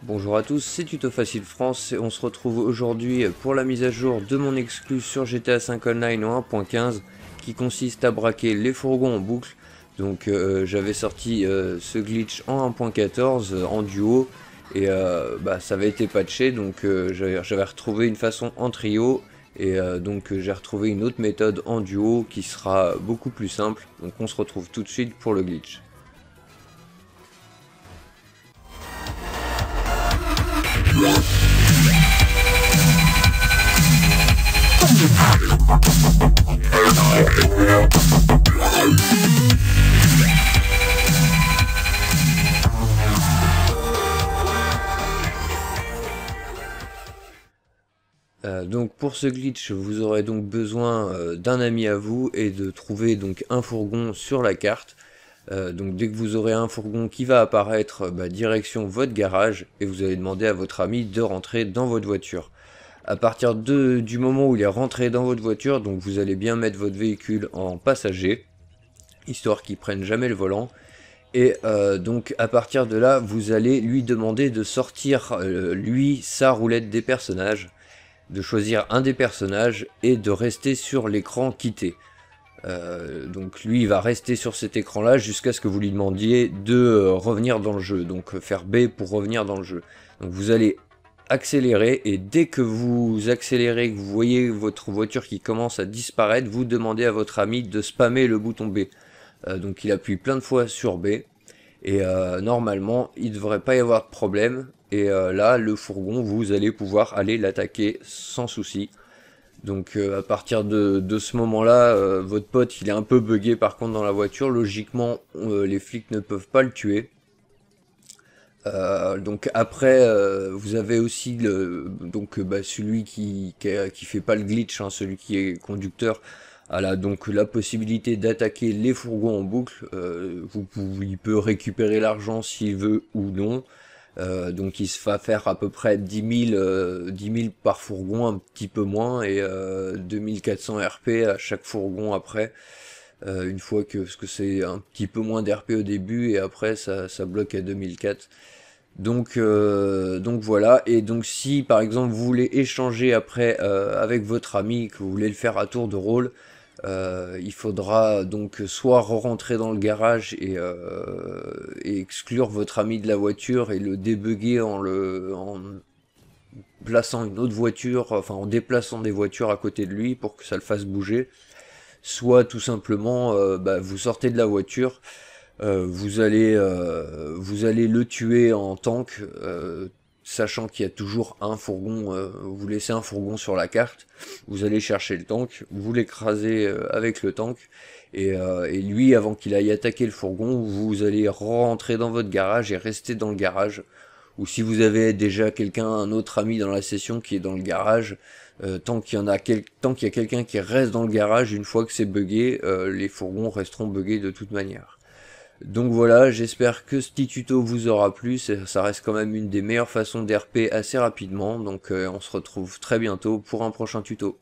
Bonjour à tous, c'est Tuto Facile France et on se retrouve aujourd'hui pour la mise à jour de mon exclu sur GTA V Online en 1.15 qui consiste à braquer les fourgons en boucle. Donc j'avais sorti ce glitch en 1.14 en duo et ça avait été patché, donc j'avais retrouvé une façon en trio et donc j'ai retrouvé une autre méthode en duo qui sera beaucoup plus simple. Donc on se retrouve tout de suite pour le glitch. Donc pour ce glitch, vous aurez donc besoin d'un ami à vous et de trouver donc un fourgon sur la carte. Donc dès que vous aurez un fourgon qui va apparaître, direction votre garage et vous allez demander à votre ami de rentrer dans votre voiture. À partir du moment où il est rentré dans votre voiture, donc vous allez bien mettre votre véhicule en passager, histoire qu'il prenne jamais le volant. Et donc à partir de là, vous allez lui demander de sortir lui sa roulette des personnages, de choisir un des personnages et de rester sur l'écran quitté. Donc lui il va rester sur cet écran là jusqu'à ce que vous lui demandiez de revenir dans le jeu, donc faire B pour revenir dans le jeu. Donc vous allez accélérer et dès que vous accélérez, que vous voyez votre voiture qui commence à disparaître, vous demandez à votre ami de spammer le bouton B. Donc il appuie plein de fois sur B et normalement il ne devrait pas y avoir de problème et là le fourgon vous allez pouvoir aller l'attaquer sans souci. Donc à partir de ce moment-là, votre pote il est un peu bugué par contre dans la voiture, logiquement les flics ne peuvent pas le tuer. Donc après vous avez aussi celui qui fait pas le glitch, hein, celui qui est conducteur, a donc la possibilité d'attaquer les fourgons en boucle. Il peut récupérer l'argent s'il veut ou non. Donc il se va faire à peu près 10 000 par fourgon, un petit peu moins, et 2400 RP à chaque fourgon après. Une fois parce que c'est un petit peu moins d'RP au début et après ça bloque à 2004. Donc voilà, et donc si par exemple vous voulez échanger après avec votre ami, que vous voulez le faire à tour de rôle, il faudra donc soit re-rentrer dans le garage et exclure votre ami de la voiture et le débugger en plaçant une autre voiture, enfin en déplaçant des voitures à côté de lui pour que ça le fasse bouger, soit tout simplement vous sortez de la voiture. Vous allez le tuer en tank, sachant qu'il y a toujours un fourgon, vous laissez un fourgon sur la carte, vous allez chercher le tank, vous l'écrasez avec le tank, et lui, avant qu'il aille attaquer le fourgon, vous allez rentrer dans votre garage et rester dans le garage. Ou si vous avez déjà un autre ami dans la session qui est dans le garage, tant qu'il y a quelqu'un qui reste dans le garage, une fois que c'est buggé, les fourgons resteront buggés de toute manière. Donc voilà, j'espère que ce petit tuto vous aura plu, ça reste quand même une des meilleures façons d'RP assez rapidement, donc on se retrouve très bientôt pour un prochain tuto.